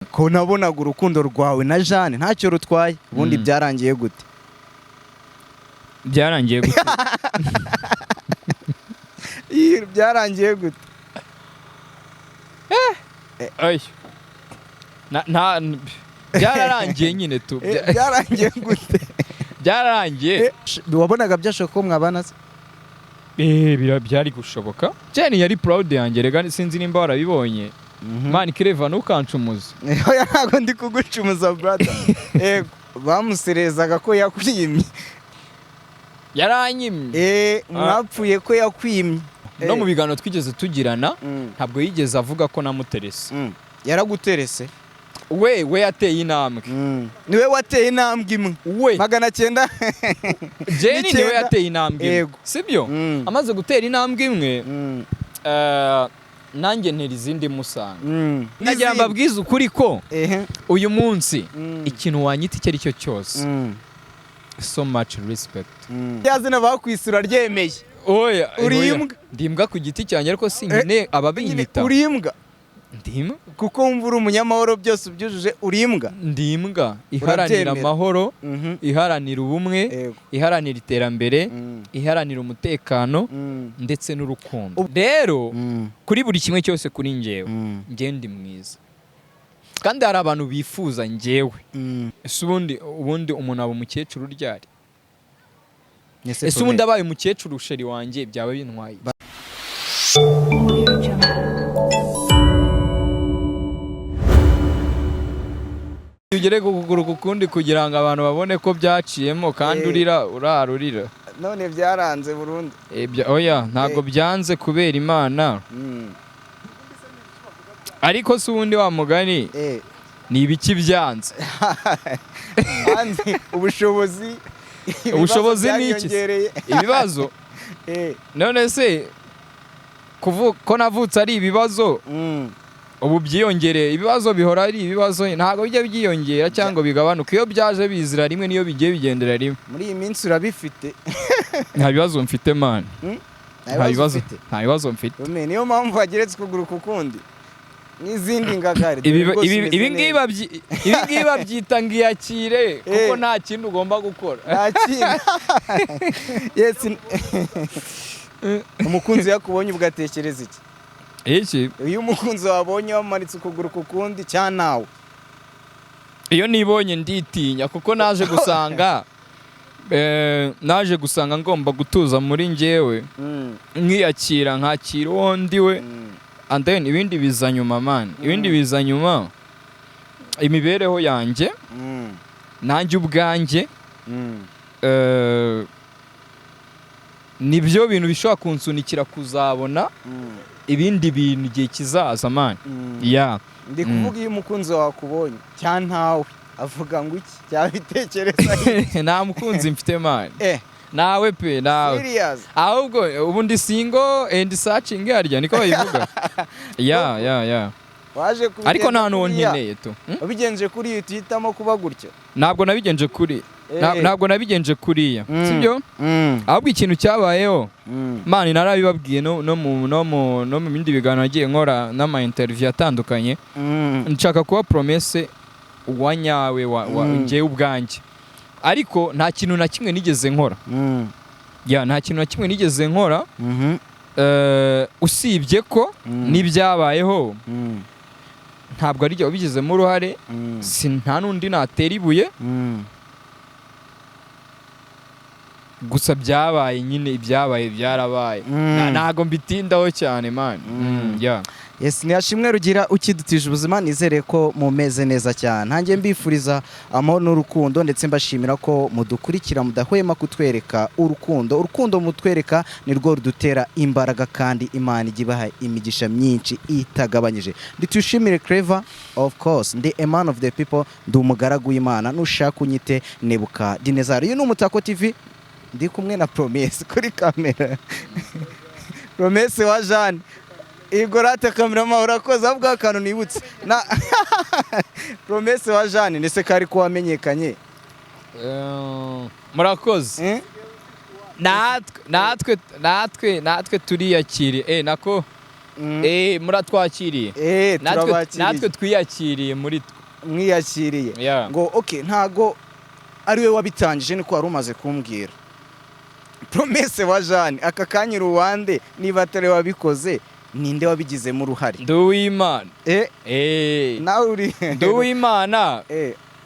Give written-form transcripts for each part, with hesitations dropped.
ko nabonaga urukundo rwawe na Jane ntacyo rutwaye ubundi byarangiye gute? Byarangiye gute? Byarangiye gute? Ay. Na byararangiye nyine tu. Byarangiye gute? Byararangiye. Wabonaga byashoboka ko mwabana se? Byari gushoboka. Jane yari proud yanjye rega sinzi nimba warabibonye. Mani kireva nukancumuza. Oya ntago ndi kugucumuza brother. Yego bamuserezaga ko yakwimye. Yaranyimye. Mwapfuye ko yakwimye. No mu bigano twigeze tugirana ntabwo yigeze avuga ko namuterese. Yaraguterese? We yateye intambwe. Niwe wateye intambwe imwe. We 900. Jane niwe yateye intambwe. Sibyo? Amaze gutera intambwe imwe nanjye ntera izindi musanga. Nagira mbabwiza ukuri ko uyu munsi ikintu wanyita icyo ari cyo cyose. So much respect. Yazina bakwisura ryemeye. Oya, urimbwa. Ndimbwa ku giti cyanjye ariko sinkine ababinyita. Urimbwa. Ndima kuko wumva uri umunyamahoro byose ubyujuje urimbwa. Ndimbwa iharanira amahoro, iharanira ubumwe, iharanira iterambere, iharanira umutekano ndetse n'urukundo. Rero kuri buri kimwe cyose kuri njyewe ndi mwiza. Kandi hari abantu bifuza njyewe. Ese ubundi umuntu aba umukecuru ryari? Ese ubundi abaye umukecuru sheri wanjye byaba bintwaye. Ugere kugura kukundi kugira ngo abantu babone ko byaciyemo kandi urarurira. None byaranze burundu. Oya ntago byanze kubera Imana. Ariko se ubundi wa mugani ni ibiki byanze? Hanze ubushobozi ni iki? Ibibazo. None se ko navutse ari ibibazo. Ubu byiyongereye ibibazo bihora ari ibibazo ntago bijya byiyongera cyangwa bigabanuka iyo byaje bizira rimwe niyo bigiye bigendera rimwe. Muri iyi minsi urabifite. Nta bibazo mfite man. Nta bibazo mfite. Niyo mpamvu wageretse kugura kukundi. N'izindi ngagari. Ibi ngibi babyita ngiyakire kuko nta kintu ugomba gukora. Nta kintu. Yes. Umukunzi yakubonye ugatekereza iki? Iyo umukunzi wabonye wamanitse ukuguru kukundi cyane nawe. Iyo nibonye nditinya kuko naje gusanga ngomba gutuza muri njyewe nkiyakira nkakira uwo ndiwe and then ibindi biza nyuma man. Ibindi biza nyuma imibereho yanjye nanjye ubwanjye nibyo bintu bishobora kunsunikira kuzabona ibindi bintu igihe kizaza man. Ndi kuvuga iyo umukunzi wakubonye cyane ntawe avuga ngo iki cyabitekereza nta mukunzi mfite man. Nawe pe nawe. Serious. Ahubwo ubu ndi single and searching harya niko bayivuga. Waje kubigenda. Ariko nta nuwo nkeneye tu. Ubigenje kuri iyo tuhitamo kuba gutyo. Ntabwo nabigenje kuri. Ntabwo nabigenje kuriya. Sibyo? Ahubwo ikintu cyabayeho. Man narabibabwiye no mu bindi biganiro nagiye nkora n'ama interview atandukanye. Nshaka kuba promesse wanyawe wa njye ubwanjye. Ariko nta kintu na kimwe nigeze nkora. Nta kintu na kimwe nigeze nkora. Usibye ko n'ibyabayeho ntabwo ari byo bigezemo uruhare. Nta nundi natera ibuye. Gusa byabaye nyine ibyabaye byarabaye. Ntago mbitindaho cyane man. Yes, niyashimwe rugira ukidutije ubuzima nizere ko mumeze neza cyane. Ntangiye mbifuriza amahoro n'urukundo ndetse mbashimira ko mudukurikira mudahwema kutwereka urukundo mutwereka nirwo rudutera imbaraga kandi Imana igibaha imigisha myinshi itagabanyije. Nditushimire Clever of course ndi a man of the people ndi umugaragu w'Imana nushaka unyite Nebuka Dinezari. Uyu ni Umutako TV ndi kumwe na Promesse kuri kamera. Promesse wa Jane. Igorate kamera urakoze avuga akantu nibutse na Promesse wa Jane nese kari ko wamenyekanye. Murakoze. Natwe turiyakire nako muratwakiriye natwe twiyakiriye muri mwiyakiriye ngo okay ntago ari we wabitangije niko wari umaze kumbwira promesse wa Jane aka kanya ruwande niba atari wabikoze ninde wabigizemo uruhare Nduwimana nawe uri Nduwimana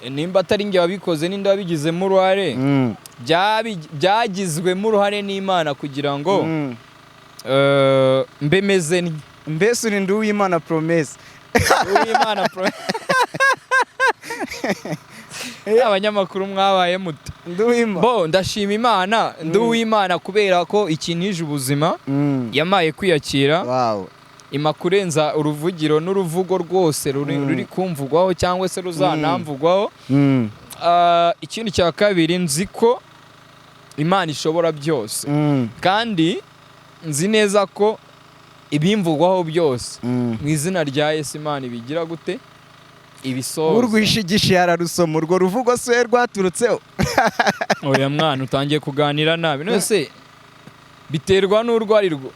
nimba atari nge wabikoze ninde wabigizemo uruhare byagizwemo uruhare n'Imana kugira ngo mbemeze mbese uri Nduwimana promesse Nduwimana promesse abanyamakuru mwabaye muto ndashima Imana Nduwimana kubera ko ikinije ubuzima yamaye kwiyakira imakurenza uruvugiro n'uruvugo rwose ruri kumvugwaho cyangwa se ruzanamvugwaho. Ikindi cya kabiri nzi ko Imana ishobora byose kandi nzi neza ko ibimvugwaho byose mu izina rya Yesu Imana ibigira gute ibisoza urwishigisha yararusoma urwo ruvugo se rwaturutseho oya mwana utangiye kuganira nabi nose biterwa n'urwo ari rwo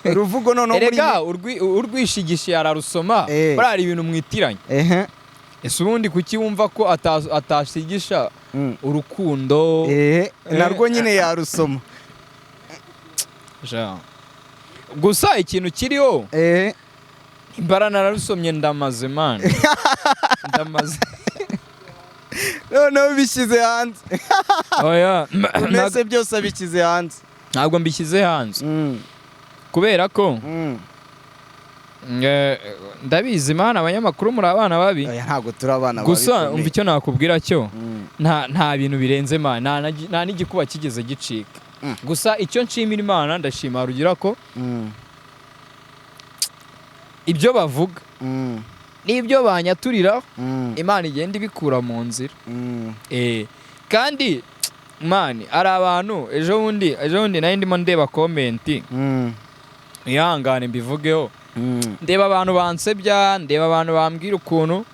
ruvugo none erega urwishigisha yararusoma bari ibintu mwitiranye ese ubundi kuki wumva ko atashigisha urukundo narwo nyine yarusoma gusa ikintu kiriho imbara nararusomye ndamaze man ndamaze noneho bishyize hanze oya mbese byose bishyize hanze ntabwo mbishyize hanze kubera ko ndabizi mana abanyamakuru muri abana babi ntabwo turi abana babi gusa umva icyo nakubwira cyo nta bintu birenze mana nta n'igikuba kigeze gicika gusa icyo nshimira Imana ndashima rugira ko ibyo bavuga n'ibyo banyaturiraho Imana igenda ibikura mu nzira kandi mani ari abantu ejo bundi nayo ndimo ndeba komenti ihangane mbivugeho ndeba abantu bansebya ndeba abantu bambwira ukuntu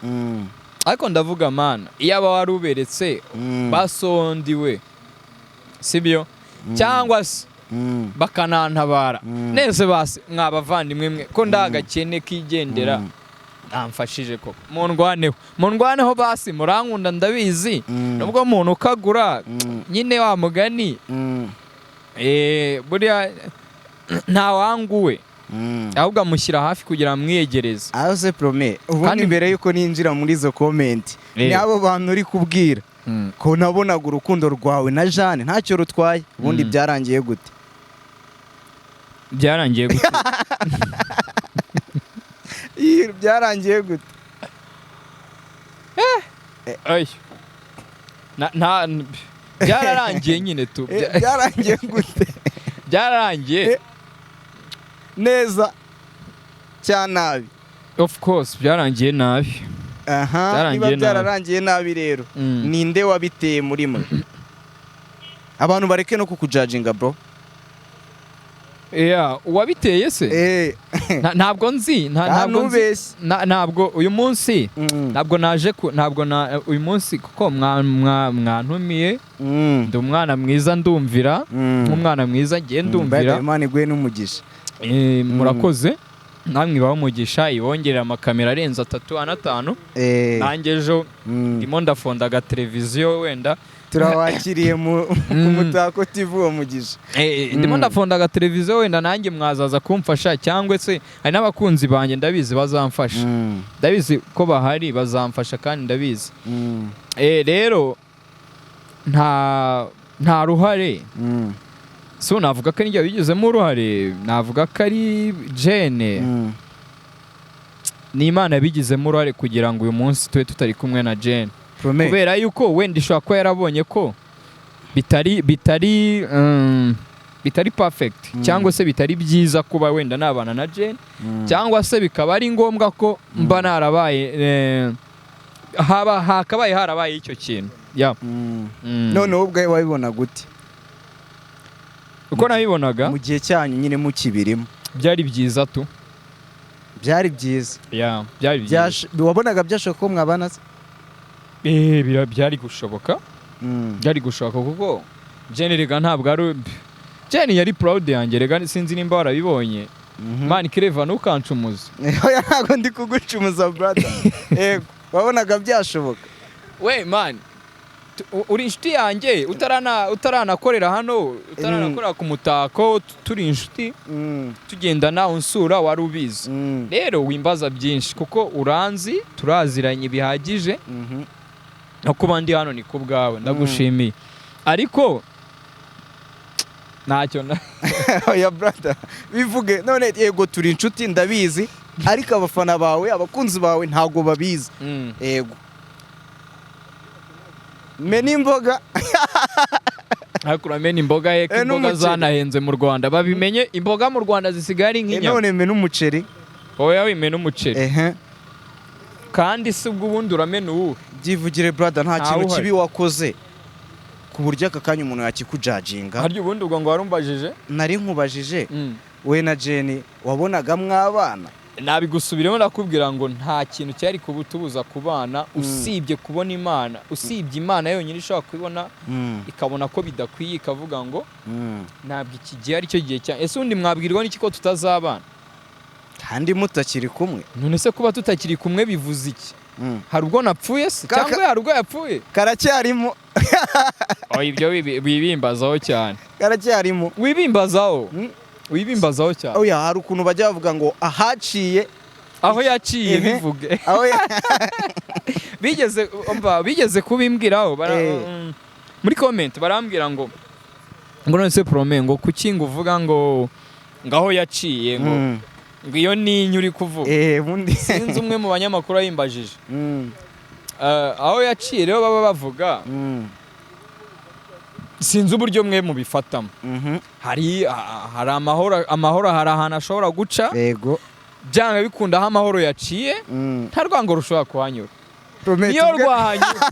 ariko ndavuga mana iyo aba wari uberetse basondiwe sibyo cyangwa se bakanantabara nese basi mwabavandimwe mwe ko ndagakene kigendera namfashije koko mundwaneho basi murankunda ndabizi nubwo umuntu ukagura nyine wa mugani buriya ntawanguwe ahubwo amushyira hafi kugira mwiyegereze aho se promesse ubundi mbere yuko ninjira muri izo comment ni abo bantu uri kubwira ko nabonaga urukundo rwawe na Jane ntacyo rutwaye ubundi byarangiye gute byarangiye gute byarangiye gute byararangiye nyine tu byarangiye gute byararangiye neza cyane nabi of course byarangiye nabi niba byararangiye nabi rero ninde wabiteye muri mwe abantu bareke no kukujajinga bro uwabiteye se ntabwo nzi ntabwo uyu munsi ntabwo naje uyu munsi kuko mwantumiye ndi umwana mwiza ndumvira nk'umwana mwiza ngiye ndumvira Imana iguhe n'umugisha murakoze namwe bamugisha ibongerera amakamera arenze 3 5 nanjye ejo ndimo ndafonda agateleviziyo wenda turawakiriye mu Mutako TV uwo mugisha ndimo ndafonda agateleviziyo wenda nanjye mwazaza kumfasha cyangwa se hari n'abakunzi banjye ndabizi bazamfasha ndabizi ko bahari bazamfasha kandi ndabizi rero nta ruhare so navuga ko njye bigizemo uruhare navuga ko ari Jane ni Imana yabigizemo uruhare kugira ngo uyu munsi tube tutari kumwe na Jane kubera yuko wenda ishobora kuba yarabonye ko bitari perfect cyangwa se bitari byiza kuba wenda nabana na Jane cyangwa se bikaba ari ngombwa ko mba narabaye hakabaye harabaye icyo kintu none ubwo wabibona gute uko nabibonaga mu gihe cyanyu nyine mukibirimo byari byiza tu byari byiza byari byiza wabonaga byashoboka ko mwabana se byari gushoboka kuko Jane rega ntabwo ari Jane yari proud yanjye rega sinzi nimba warabibonye mani Claver ntukancumuze. Oya ntago ndi kugucumuza brother. Yego wabonaga byashoboka. We man uri inshuti yanjye utaranakorera hano utaranakorera ku mutako turi inshuti tugendana unsura wari ubizi. Rero wimbaza byinshi kuko uranzi turaziranye bihagije no kuba ndi hano ni ku bwawe ndagushimiye ariko ntacyo oya brother bivuge none yego turi inshuti ndabizi ariko abafana bawe abakunzi bawe ntago babizi. Yego meni imboga hakura meni imboga he imboga zanahenze mu Rwanda babimenye imboga mu Rwanda zisigaye ari nk'inyama. None meni umuceri. Oya wimena umuceri. Kandi si ubwo ubundi uramena uwu byivugire brother nta kintu kibi wakoze ku buryo aka kanya umuntu yakikujajinga. Haryo ubundi ubwo ngo warumbajije nari nkubajije we na Jane wabonaga mwabana. Nabigusubiremo nakubwira ngo nta kintu cyari kubutubuza kubana usibye kubona Imana usibye Imana yonyine ishaka kubona ikabona ko bidakwiye ikavuga ngo ntabwo iki gihe ari cyo gihe cyane. Ese undi mwabwirwa n'iki ko tutazabana kandi mutakiri kumwe? None se kuba tutakiri kumwe bivuze iki? Hari ubwo napfuye se cyangwa hari ubwo yapfuye? Karacyarimo. Ibyo wibimbazaho cyane. Karacyarimo. Wibimbazaho cyane. Oya hari ukuntu bajya bavuga ngo ahaciye aho yaciye bivuge. Bigeze kubimbwiraho muri comment barambwira ngo none se PROMESSE ngo kuki ngo uvuga ngo ngaho yaciye ngo iyo ni inyuri kuvuga. Sinzi umwe mu banyamakuru yimbajije. Aho yaciye rero baba bavuga sinzi uburyo mwe mu bifatamo. Hari amahoro hari ahantu ashobora guca. Yego byanga bikunda aho amahoro yaciye nta rwango rushobora kuhanyura. Niyo rwahanyura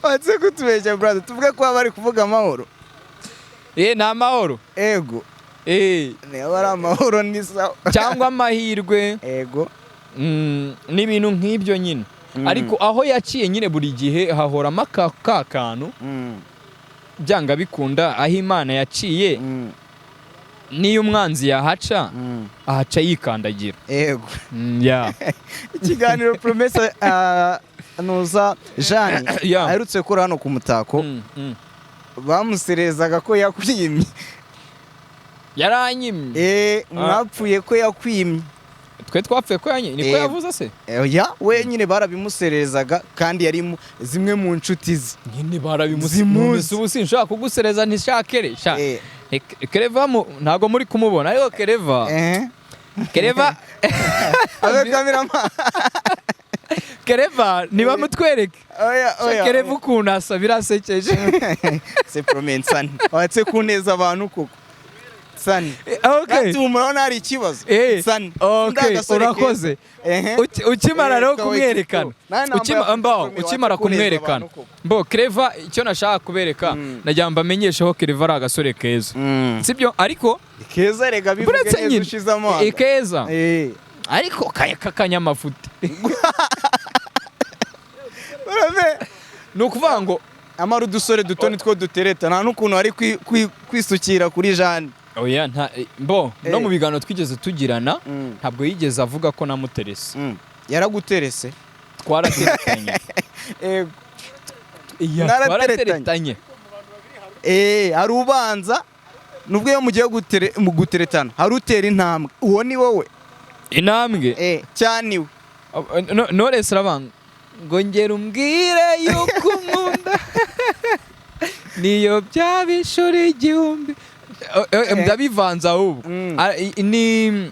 watse kutubeshya brother tuvuge ko bari kuvuga amahoro. Ni amahoro. Yego niba ari amahoro ni sawa cyangwa amahirwe. Yego n'ibintu nk'ibyo nyine. Ariko aho yaciye nyine buri gihe hahoramo akantu byanga bikunda aho Imana yaciye niyo umwanzi yahaca ahaca yikandagira. Yego ikiganiro PROMESSE nuza Jane aherutse kuri hano ku mutako bamuserezaga ko yakwimye. Yaranyimye mwapfuye ko yakwimye. Twe twapfuye ko yanyimye niko yavuze se? Oya we nyine barabimuserezaga kandi yari zimwe mu nshuti ze nyine barabimuserezaga. Ubu sinshaka kugusereza ntishakere Claver ntago muri kumubona ariko Claver abe kameraman Claver niba mutwereke. Oya Claver ukuntu asa birasekeje. C'est PROMESSE watse kuneza abantu kuko Sani. Gati umurabona hari ikibazo. Sani. Urakoze. Ukimara rero kumwerekana. Ukimara kumwerekana. Claver icyo nashaka kubereka najya mbamenyeshaho Claver ari agasore keza. Sibyo ariko keza rega bivuge neza ushize amahanga. Keza. Ariko kakanyamafuti. Nukuvuga ngo amara udusore dutoni two dutereta nta n'ukuntu ari kwisukira kuri Jane. Oya no mu biganiro twigeze tugirana ntabwo yigeze avuga ko namuterese. Yaraguterese? Twarateretanye. Twarateretanye. Hari ubanza nubwo iyo mugiye guteretana hari utera intambwe uwo ni wowe. Intambwe cyane we Knowless arabanga ngo ngera umbwire yuko unkunda niyo byabishore igihumbi. Ndabivanza ahubwo ni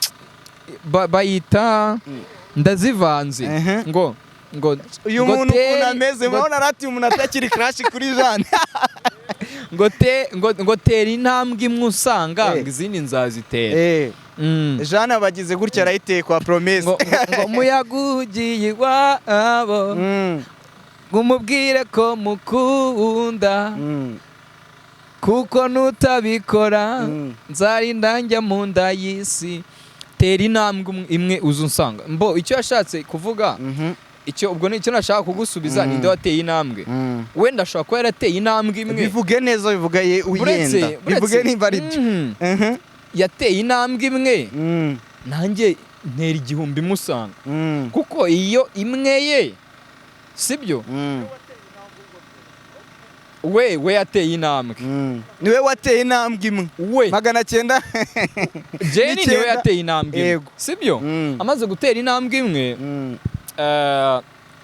bayita ndazivanze ngo uyu muntu ukuntu ameze murabona arati umuntu atakiri crash kuri Jane. ngo tera intambwe imwe usanga izindi nzazitera. Jane abagize gutya arayiteye kwa PROMESSE ngo muyagugiye iwabo ngumubwire ko mukunda kuko nutabikora nzarinda njya mu nda y'isi. Tera intambwe imwe uzunsanga. Icyo yashatse kuvuga icyo ubwo nicyo nashaka kugusubiza ninde wateye intambwe. Wenda ashobora kuba yarateye intambwe imwe. Bivuge neza bivuga uyenda bivuge nimba ari byo. yateye intambwe imwe nanjye ntera igihumbi musanga kuko iyo imwe ye sibyo we yateye intambwe niwe wateye intambwe imwe we 900 Jane niwe yateye intambwe sibyo amaze gutera intambwe imwe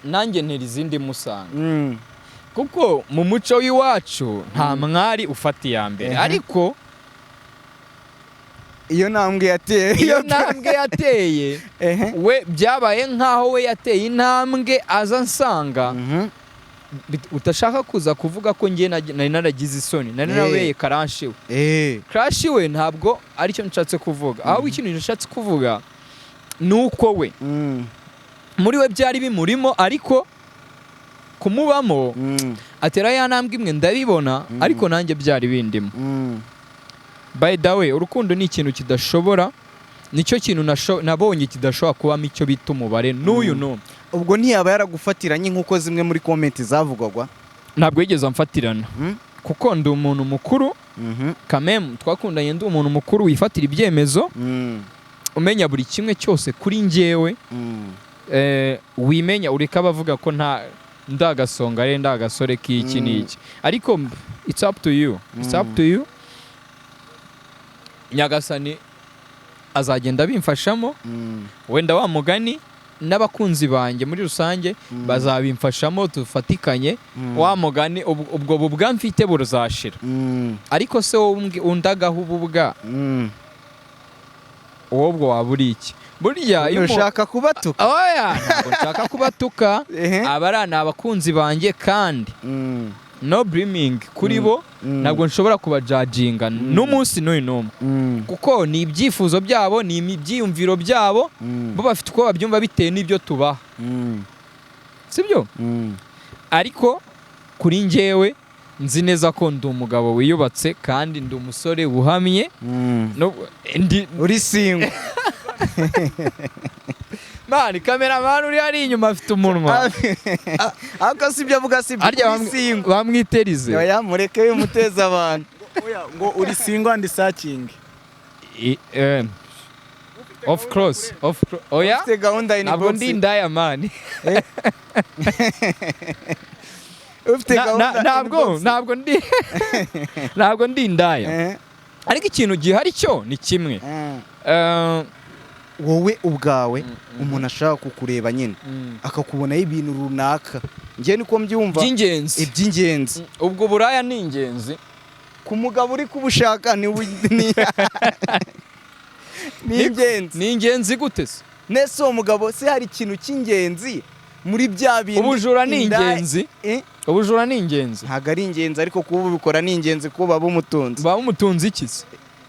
nanjye ntera izindi musanga kuko mu muco w'iwacu nta mwari ufata iya mbere ariko iyo ntambwe yateye we byabaye nkaho we yateye intambwe aza nsanga utashaka kuza kuvuga ko njye nari naragize isoni nari narabeye crash we ntabwo aricyo nshatse kuvuga aho ikintu nshatse kuvuga nuko we muri we byari bimurimo ariko kumubamo atera ya ntambwe imwe ndabibona ariko nanjye byari bindimo by the way urukundo ni ikintu kidashobora nicyo kintu nabonye kidashobora kubamo icyo bita umubare n'uyu no ubwo ntiyaba yaragufatiranye nk'uko zimwe muri comment zavugwagwa ntabwo yigeze amfatirana kuko ndi umuntu mukuru kameme twakundanye ndi umuntu mukuru wifatira ibyemezo umenya buri kimwe cyose kuri njyewe wimenya ureka bavuga ko nta ndagasonga ari ndagasore k'iki n'iki ariko it's up to you Nyagasani azagenda bimfashamo wenda wa mugani n'abakunzi banjye muri rusange bazabimfashamo tufatikanye wa mugani ubwo bubwa mfite buruzashira ariko se undagaho ububwa ubwo waburi iki burya iyo ushaka kubatuka ntabwo nshaka kubatuka abarana abakunzi banjye kandi no blaming kuri bo ntabwo nshobora kubajajinga n'umunsi n'uyu n'umwe kuko ni ibyifuzo byabo ni ibyiyumviro byabo bo bafite uko babyumva bitewe n'ibyo tubaha sibyo ariko kuri njyewe nzi neza ko ndi umugabo wiyubatse kandi ndi umusore uhamye uri single mani cameraman uri ari inyuma afite umunwa ako sibyo avuga sibyo bamwiterize oya mureke yumuteza abantu ngo uri single and searching of course oya ufite gahunda in ntabwo ndi indaya mani ufite gahunda ntabwo ndi indaya ariko ikintu gihari cyo ni kimwe wowe ubwawe umuntu ashaka kukureba nyine akakubonaho ibintu runaka njye niko mbyumva iby'ingenzi ubwo buraya ni ingenzi ku mugabo uri kubushaka ni ingenzi ni ingenzi gute se nese uwo mugabo se hari ikintu cy'ingenzi muri bya bintu ubujura ni ingenzi ubujura ni ingenzi ntabwo ari ingenzi ariko kuba ubikora ni ingenzi kuba bumutunze iki se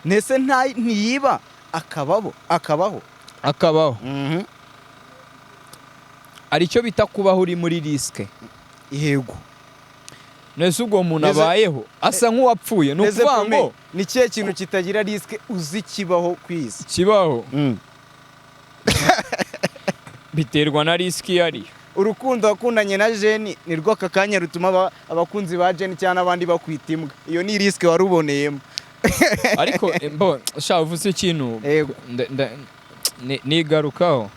nese ntiyiba akabaho hari icyo bita kubaho uri muri risike yego nese ubwo umuntu abayeho asa nk'uwapfuye ni ukuvuga ngo ni kihe kintu kitagira risike uzi kibaho ku isi kibaho biterwa na risike iyo ariyo urukundo wakundanye na Jane ni rwo aka kanya rutuma abakunzi ba Jane cyangwa n'abandi bakwita imbwa iyo ni risike waruboneyemo ariko shaka uvuze ikintu nigarukaho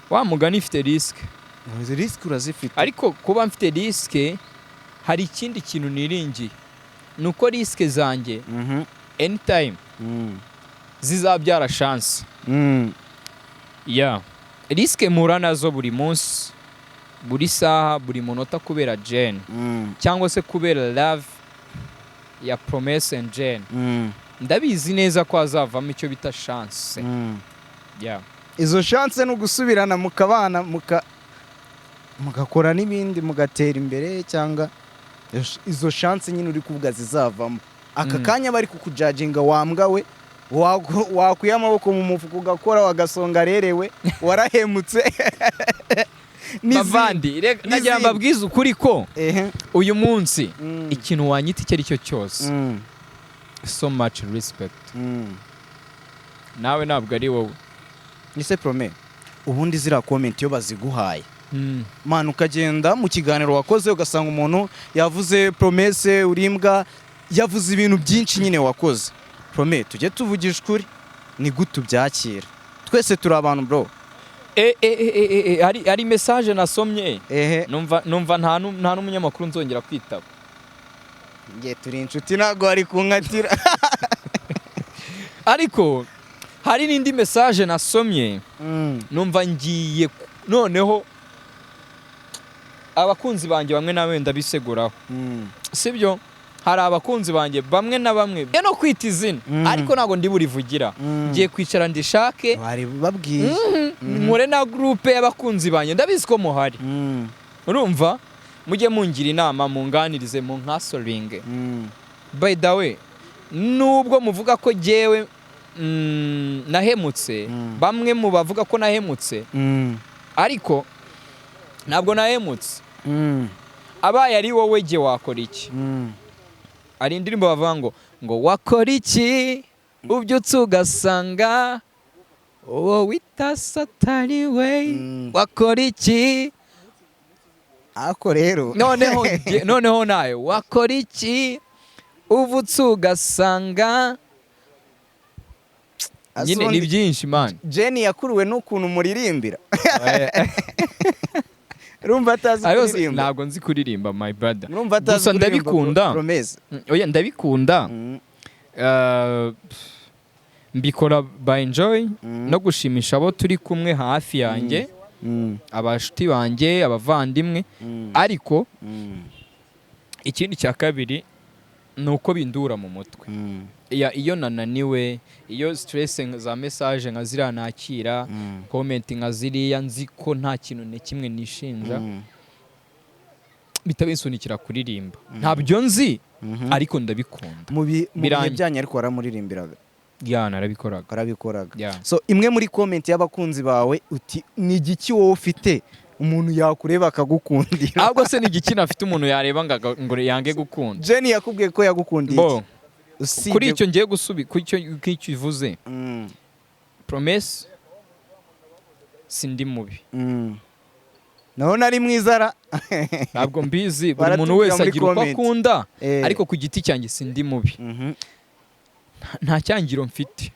wa mugani ifite risike urazifite ariko kuba mfite risike hari ikindi kintu niringiye ni uko risike zanjye anytime zizabyara chance risike mpura nazo buri munsi buri saha buri munota kubera Jane cyangwa se kubera love ya PROMESSE and Jane ndabizi neza ko hazavamo icyo bita chance izo chance no gusubirana mukabana mugakora n'ibindi mugatera imbere cyangwa izo chance nyine uri kuvuga zizavamo aka kanya bari kukujajinga wambwa we wakuye amaboko mu mufuka ugakora wagasonga rerewe warahemutse n'izindi nagira mbabwize ukuri ko uyu munsi ikintu wanyita icyo ari cyo cyose so much respect nawe ntabwo ari wowe nise prome ubundi zira comment yo baziguhaye man ukagenda mu kiganiro wakoze ugasanga umuntu yavuze PROMESSE urimbwa yavuze ibintu byinshi nyine wakoze Prome tujye tuvugisha ukuri ni gute ubyakira twese turi abantu bro. Hari message nasomye numva nta n'umunyamakuru nzongera kwitaba. Ngiye turi inshuti ntago ari kunkatira. Ariko hari n'indi message nasomye numva ngiye noneho abakunzi banjye bamwe na wenda biseguraho. Sibyo hari abakunzi banjye bamwe na bamwe no kwita izina ariko nago ndi burivugira ngiye kwicara ndishake bari babwiye nkore na groupe y'abakunzi banjye ndabizi ko muhari. Urumva mujye mungira inama munganirize mu nkasoringe. By the way nubwo muvuga ko jewe nahemutse bamwe mu bavuga ko nahemutse ariko ntabwo nahemutse. Abaye ari wowe je wakora iki? Ari indirimbo bavuga ngo wakora iki ubyutse ugasanga uwo wita satani we wakora iki? Ako rero noneho nawe wakora iki uvutse ugasanga nyine ni byinshi man. Jane yakuruwe n'ukuntu muririmbira. Urumva atazi kuririmba? Ntabwo nzi kuririmba my brother. Gusa ndabikunda. Oya ndabikunda. Mbikora by enjoy no gushimisha abo turi kumwe hafi yanjye. Abashuti banjye abavandimwe ariko ikindi cya kabiri nuko bindura mu mutwe. Iyo nananiwe iyo stress za message nka zira nakira comment nka ziriya nzi ko nta kintu ne kimwe nishinja bitabinsunikira kuririmba. Ntabyo nzi ariko ndabikunda. Mu bihe byanye ariko waramuririmbiraga. Narabikoraga. So imwe muri comment y'abakunzi bawe uti ni igiki wowe ufite umuntu yakureba akagukundira? Ahubwo se ni igiki nafite umuntu yareba ngo yange gukunda? Jane yakubwiye ko yagukundiye. Kuri icyo ngiye gusubi kuri icyo ivuze. Promesse sindi mubi. Naho nari mwizara. Ntabwo mbizi buri muntu wese agira uko akunda ariko ku giti cyanjye sindi mubi. Nta cyangiro mfite.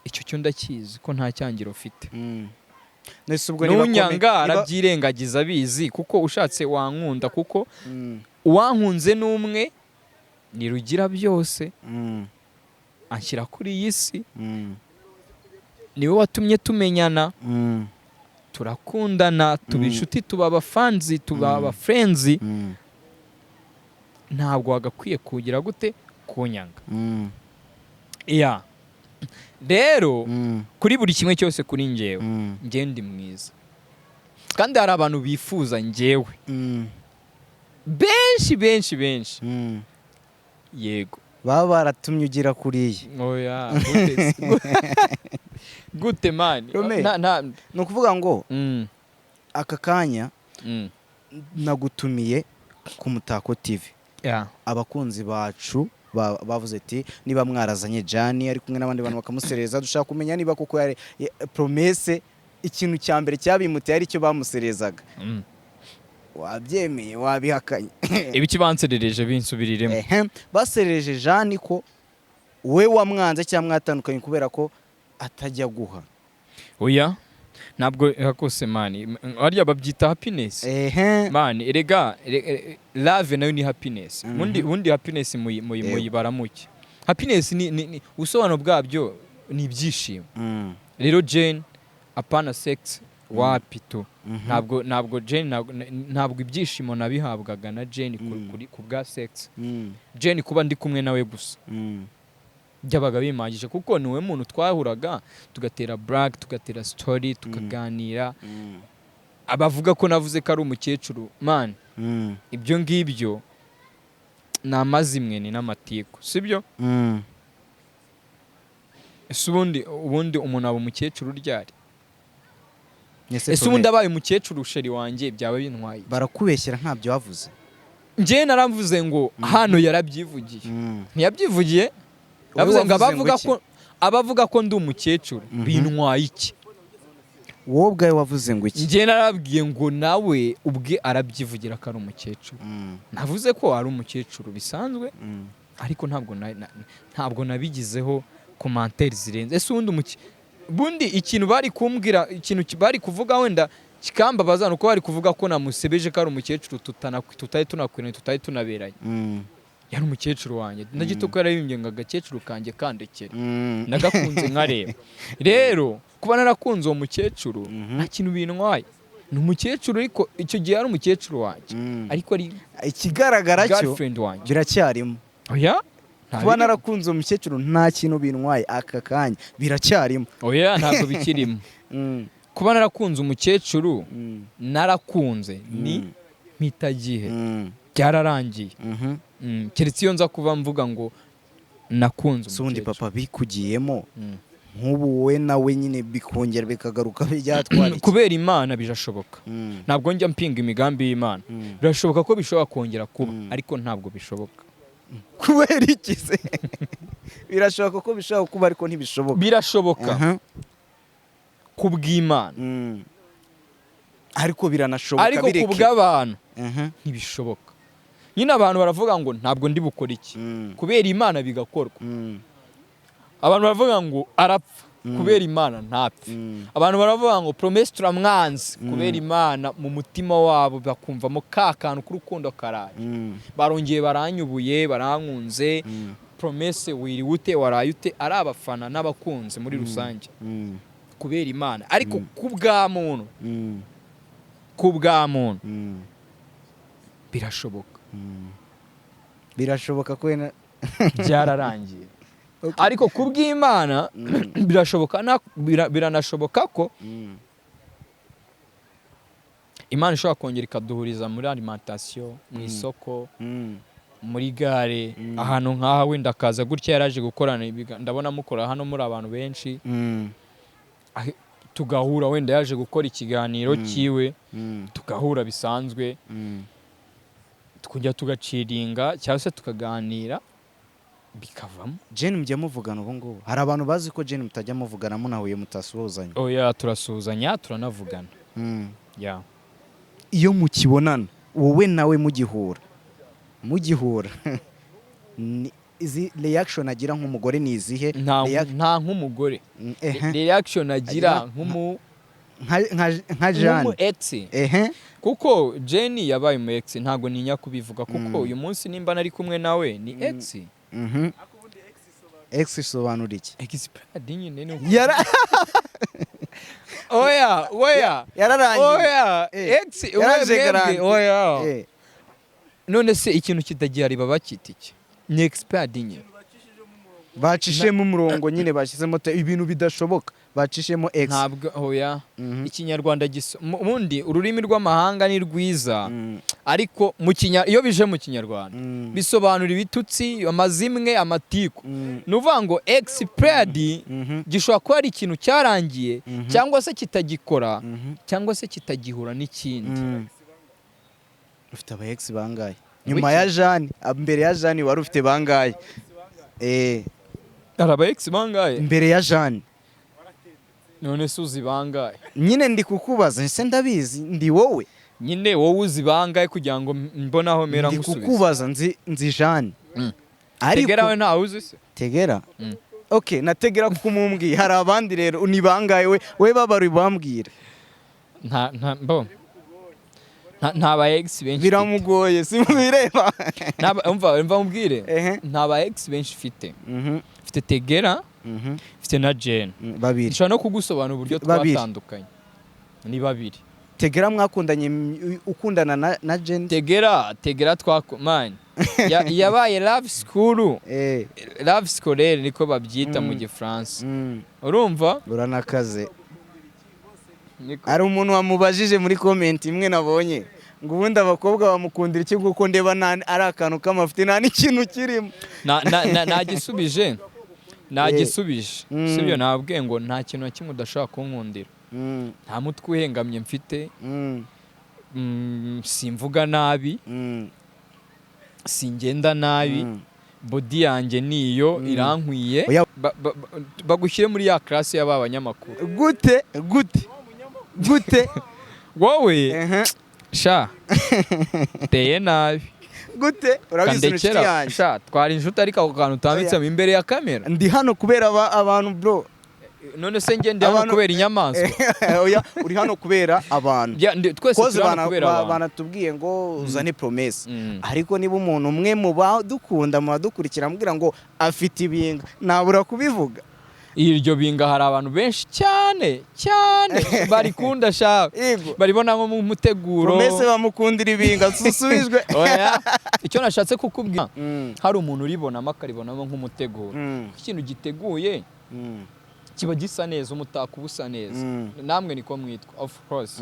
Icyo cyo ndakizi ko nta cyangiro mfite. Nunyanga arabyirengagiza bizi kuko ushatse wankunda kuko uwankunze n'umwe nirugira byose anshyira kuri iyi si niwe watumye tumenyana turakundana tuba inshuti tuba abafanzi tuba abafrenzi ntabwo wagakwiye kugira gute kunyanga. Rero kuri buri kimwe cyose kuri njyewe njye ndi mwiza kandi hari abantu bifuza njyewe benshi yego baba baratumye ugira kuriya. Oya gute man ni ukuvuga ngo aka kanya nagutumiye ku Mutako TV. Abakunzi bacu bavuze ati niba mwarazanye Jane ari kumwe n'abandi bantu bakamusereza dushaka kumenya niba kuko yari Promesse ikintu cya mbere cyabimuteye ari cyo bamuserezaga. Wabyemeye wabihakanye? Ibiki banserereje binsubiriremo. Baserereje Jane ko we wamwanze cyangwa mwatandukanye kubera ko atajya guha. Oya ntabwo yakose man ariya babyita happiness. Man erega love nayo ni happiness. Ubundi happiness muyibaramuke. Happiness ni usobanuro bwabyo ni ibyishimo. Rero Jane apana sex wapito ntabwo Jane ntabwo ibyishimo nabihabwaga na Jane ku bwa sex. Jane kuba ndi kumwe nawe gusa byabaga bimagije kuko niwe muntu twahuraga tugatera brag tugatera story tukaganira. Abavuga ko navuze ko ari umukecuru man ibyo ngibyo ni amazimwe ni n'amatiku sibyo. Ese ubundi umuntu aba umukecuru ryari? Ese ubundi abaye umukecuru sheri wanjye byaba bintwaye? Barakubeshyera ntabyo wavuze. Njye naramvuze ngo hano yarabyivugiye. Ntiyabyivugiye? Yavuze ngo abavuga ko ndi umukecuru bintwaye iki? Wowe ubwawe wavuze ngo iki? Njye narabwiye ngo nawe ubwe arabyivugira ko ari umukecuru. Navuze ko ari umukecuru bisanzwe ariko ntabwo nabigizeho commentaire zirenze. Ese bundi ikintu bari kumbwira, ikintu bari kuvuga wenda kikambabaza nuko bari kuvuga ko namusebeje ko ari umukecuru tutari tunakwiranye, tutari tunaberanye. Yari umukecuru wanjye nagito ko yarabimbye ngo agakecuru kanjye kandekere, nagakunze nkareba. Rero kuba narakunze uwo mukecuru nta kintu bintwaye. Ni umukecuru ariko icyo gihe ari umukecuru wanjye, ariko ari ikigaragara cyo girlfriend wanjye biracyarimo. Oya, kuba narakunze uwo mukecuru nta kintu bintwaye aka kanya biracyarimo. Oya, ntabwo bikirimo. Kuba narakunze umukecuru narakunze ni mpitagihe byararangiye. Keretse iyo nza kuba mvuga ngo nakunze umukecuru. Sundi papa bikugiyemo nk'ubu wowe nawe nyine bikongera bikagaruka byatwara. Kubera Imana birashoboka. Ntabwo njya mpinga imigambi y'Imana. Birashoboka ko bishobora kongera kuba, ariko ntabwo bishoboka. Kubera iki se? Birashoboka ko bishobora kuba ariko ntibishoboka. Birashoboka kubw'Imana, ariko biranashoboka ariko kubw'abantu ntibishoboka. Nyine abantu baravuga ngo ntabwo ndi bukora iki, kubera Imana bigakorwa. Abantu baravuga ngo arapfa, kubera Imana ntapfe. Abantu baravuga ngo PROMESSE turamwanze, kubera Imana mu mutima wabo bakumvamo ka kantu k'urukundo karaye. Barongeye baranyubuye, barankunze. PROMESSE wiriwute warayute ari abafana n'abakunze muri rusange, kubera Imana. Ariko kubwa muntu birashoboka. Birashoboka ko byararangiye. Ariko kubw'Imana birashoboka, biranashoboka ko Imana ishobora kongera ikaduhuriza muri alimentation, mu isoko, muri gare, ahantu nk'aha wenda akaza gutya yaraje gukorana. Ndabona mukora hano muri abantu benshi, tugahura wenda yaje gukora ikiganiro cyiwe, tugahura bisanzwe, tukujya tugaciringa cyangwa se tukaganira bikavamo. Jane mujya muvugana ubu ngubu? Hari abantu bazi ko Jane mutajya muvugana munahuye mutasuhuzanya. Oya, turasuhuzanya, turanavugana. Iyo mukibonana wowe nawe mugihura izi reaction agira nk'umugore ni izihe? Nta nk'umugore reaction agira nka Jane ex. Kuko Jane yabaye mu ex, ntago ninya kubivuga kuko uyu munsi nimba nari kumwe nawe ni ex. Ex isobanura iki? Expired nyine ni oya yararangiye. Oya ex yaraje. Oya none se ikintu kitagihari baba kitiki ni expired nyine. Bacishemo umurongo nyine, bashyizemo ibintu bidashoboka, bacishemo ex. Ntabwo oya. Ikinyarwanda ubundi ururimi rw'amahanga ni rwiza, ariko iyo bije mu Kinyarwanda bisobanura ibitutsi, amazimwe, amatiku. Nuvuga ngo expired gishobora kuba ari ikintu cyarangiye, cyangwa se kitagikora, cyangwa se kitagihura n'ikindi. Ufite aba ex bangaye nyuma ya Jane? Mbere ya Jane wari ufite bangaye? Araba ex bangaye mbere ya Jane? None se uzi bangaye? Nyine ndi kukubaza, ese ndabizi ndi wowe nyine. Wowe uzi bangaye kugira ngo mbonaho mera ngusubize? Ndi kukubaza nzi Jane. Tegera we ntawe uzi se? Tegera? Okay, nategera kuko umumbwiye. Hari abandi rero ni bangaye we babari bambwira? Nta ba ex benshi biramugoye simubireba. Umva mubwire, nta ba ex benshi mfite. Mfite Tegera, mfite na Jane, babiri. Nshobora no kugusobanura uburyo twatandukanye. Ni babiri. Tegera mwakundanye ukundana na Jane? Tegera twakumanye yabaye love school. Love scolaire niko babyita mu Gifaransa. Urumva? Uranakaze. Ari umuntu wamubajije muri comment imwe nabonye ngo ubundi abakobwa bamukundira iki kuko ndeba ari akantu k'amafuti nta n'ikintu kirimo. Nagisubije sibyo? Nabwiye ngo nta kintu na kimwe udashobora kunkundira. Nta mutwe uhengamye mfite, simvuga nabi, singenda nabi, body yanjye niyo irankwiye. Bagushyire muri ya class y'aba banyamakuru. Gute wowe sha teye nabi gute urabizi inshuti yanjye sha twari inshuti ariko ako kantu utambitsemo imbere ya kamera ndi hano kubera abantu bro none se njye ndi hano kubera inyamaswa oya uri hano kubera abantu twese turi hano kubera abantu banatubwiye ngo uzane promesse ariko niba umuntu umwe mu badukunda mu badukurikira ambwira ngo afite ibinga nabura kubivuga iryo binga hari abantu benshi cyane barikunda sha baribona nko mu muteguro promesse bamukundira ibinga susubijwe oya icyo nashatse kukubwira hari umuntu uribonamo akaribonamo nk'umuteguro ikintu giteguye kiba gisa neza umutako ubusa neza namwe niko mwitwa of course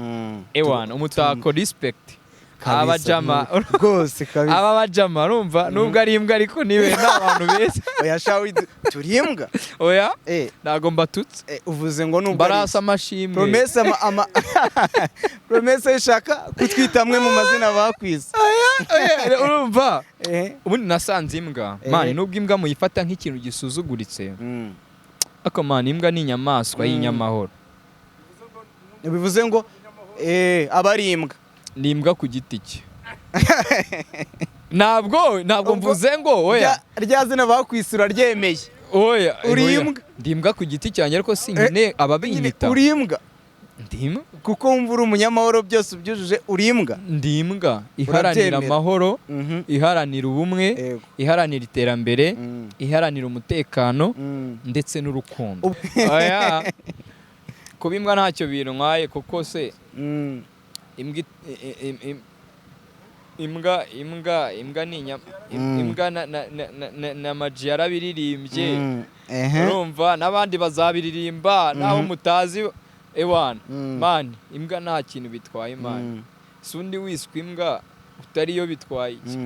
ewana umutako respect abajama rwose kabisa aba bajama urumva nubwo ari imbwa ariko nibe n'abantu beza oya shawe turi imbwa oya ntago mbatutse uvuze ngo numva barasa amashimwe promesse ishaka kutwitamwe mu mazina bakwise urumva ubundi nasanze imbwa mani nubwo imbwa muyifata nk'ikintu gisuzuguritse ako mani imbwa ni inyamaswa y'inyamahoro bivuze ngo aba ari imbwa ni imbwa ku giti cye ntabwo mvuze ngo oya rya zina bakwisura ryemeye oya uri imbwa ndi imbwa ku giti cyanjye ariko si nyine ababinyita uri imbwa ndi imbwa kuko wumva uri umunyamahoro byose ubyujuje uri imbwa ndi imbwa iharanira amahoro iharanira ubumwe iharanira iterambere iharanira umutekano ndetse n'urukundo oya kuba imbwa ntacyo bintwaye kuko se imbwa ni imbwa na maji yarabiririmbye urumva n'abandi bazabiririmba naho mutazi ewana mani imbwa nta kintu bitwaye mani si undi wiswe imbwa utariyo bitwaye iki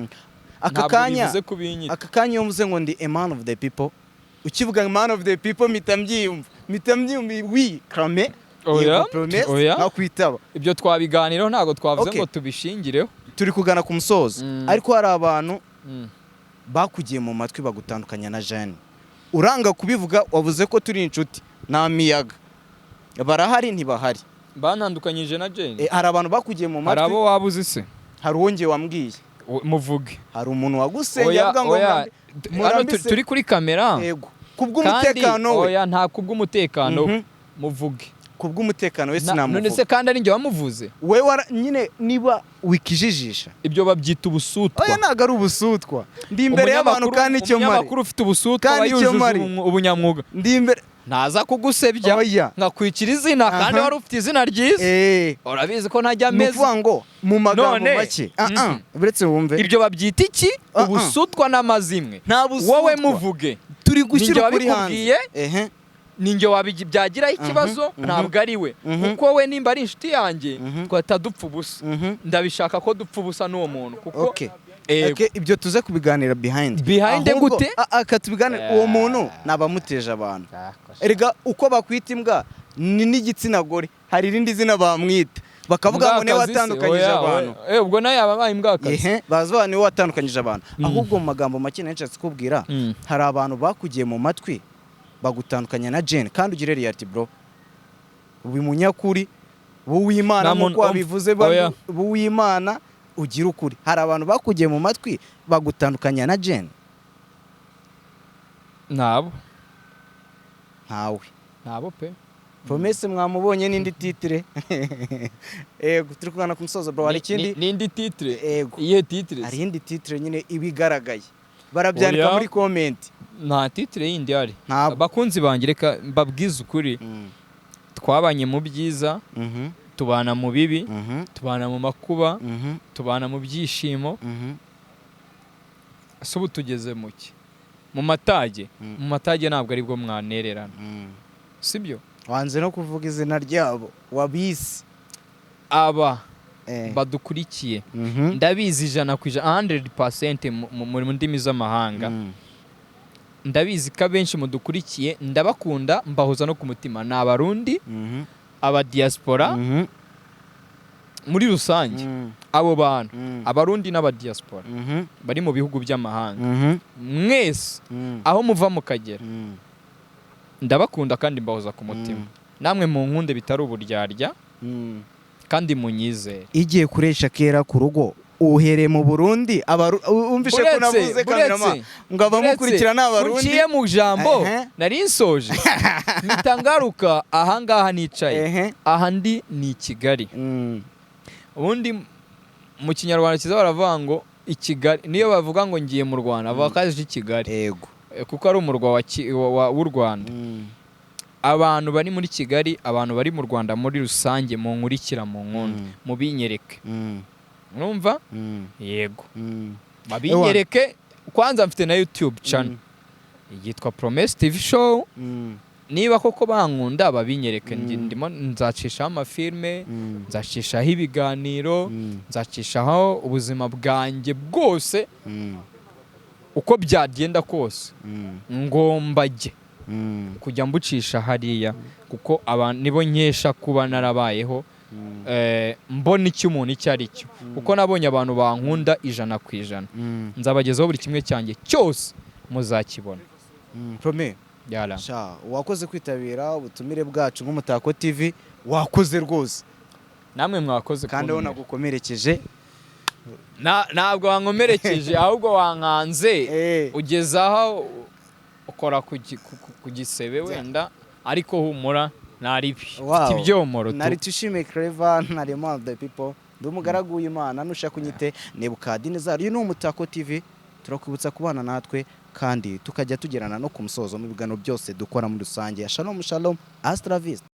aka kanya iyo mvuze ngo ndi a man of the people ukivuga man of the people mpita mbyiyumva wi krame oya nakwitaba ibyo twabiganiraho ntabwo twavuze ngo tubishingireho turi kugana ku musozo ariko hari abantu bakugiye mu matwi bagutandukanya na Jane uranga kubivuga wavuze ko turi inshuti nta miyaga barahari ntibahari banandukanyije na Jane hari abantu bakugiye mu matwi hari abo wabuze se hari uwongeye wambwiye muvuge hari umuntu wagusengeye avuga ngo turi kuri kamera yego kubw'umutekano we oya nta kubw'umutekano muvuge kubw'umutekano we sinamuvuga none se kandi ari njye wamuvuze we nyine niba wikijijisha ibyo babyita ubusutwa oya ntago ari ubusutwa ndi imbere y'abantu kandi icyo mari umunyamakuru ufite ubusutwa yujuje ubunyamwuga ndi imbere naza kugusebya nkakwicira izina kandi wari ufite izina ryiza urabizi ko ntajya meza nukuvuga ngo mu magambo make uretse wumve ibyo babyita iki ubusutwa n'amazimwe wowe muvuge turi gushyira kuri hanze ninjye wabyagiraho ikibazo ntabwo ari we kuko we nimba ari inshuti yanjye twahita dupfa ubusa ndabishaka ko dupfa ubusa n'uwo muntu kuko ibyo tuze kubiganira behind gute akatubiganira uwo muntu nabamuteje abantu erega uko bakwita imbwa ni n'igitsina gore hari irindi zina bamwita bakavuga ngo niwe watandukanyije abantu ubwo nayo yaba abaye imbwakazi baza niwe watandukanyije abantu ahubwo mu magambo make nashatse kubwira hari abantu bakugiye mu matwi bagutandukanya na Jane kandi ugire reality bro ubi munyakuri w'Imana nkuko wabivuze w'Imana ugira ukuri hari abantu bakugiye mu matwi bagutandukanya na Jane nabo ntawe pe promesse mwamubonye n'indi titre yego turi kugana ku musozo bro hari ikindi n'indi titre yego iye titre hari indi titre nyine ibigaragaye barabyandika muri comment nta titre yindi ari bakunzi banjye reka mbabwize ukuri twabanye mu byiza tubana mu bibi tubana mu makuba tubana mu byishimo ese ubu tugeze mu ki mu matage ntabwo ari bwo mwanererana sibyo wanze no kuvuga izina ryabo wabisi aba badukurikiye ndabizi 100% mu ndimi z'amahanga ndabizi ko abenshi mudukurikiye ndabakunda mbahoza no ku mutima ni abarundi aba diaspora muri rusange abo bantu abarundi n'aba diaspora bari mu bihugu by'amahanga mwese aho muva mukagera ndabakunda kandi mbahoza ku mutima namwe mu nkunde bitari uburyarya kandi munyizere igiye kuresha kera ku rugo uhereye mu Burundi umvishe ko navuze kamerama ngo abamukurikirana Abarundi uciye mu jambo nari nsoje nitangaruka aha ngaha nicaye aha ndi ni Kigali ubundi mu kinyarwanda kiza baravuga ngo Kigali niyo bavuga ngo ngiye mu Rwanda bakaje Kigali yego kuko ari umurwa w'u Rwanda abantu bari muri Kigali abantu bari mu Rwanda muri rusange mu nkurikira mu nkunda mu binyereke urumva yego babinyereke kwanza mfite na YouTube channel yitwa PROMESSE TV show niba koko bankunda babinyereke ndimo nzacishaho amafilme nzacishaho ibiganiro nzacishaho ubuzima bwanjye bwose uko byagenda kose ngombajye kujya mbucisha hariya kuko abantu nibo nkesha kuba narabayeho mbona icyo umuntu icyo ari cyo kuko nabonye abantu bankunda 100%. Nzabagezaho buri kimwe cyanjye cyose muzakibona. Prome yala sha wakoze kwitabira ubutumire bwacu nk'Umutako TV wakoze rwose namwe mwakoze kandi ubona gukomerekeje ntabwo wankomerekeje ahubwo wankanze ugezaho ukora ku gisebe wenda ariko humura naribi mfite ibyomoro nari tushime Clever nari one of the people ndumugaragu w'Imana nushaka kunyite nebukadini zari uyu ni Umutako TV turakwibutsa kubana natwe kandi tukajya tugerana no ku musozo mu biganiro byose dukora muri rusange. Shalom shalom, astra vista.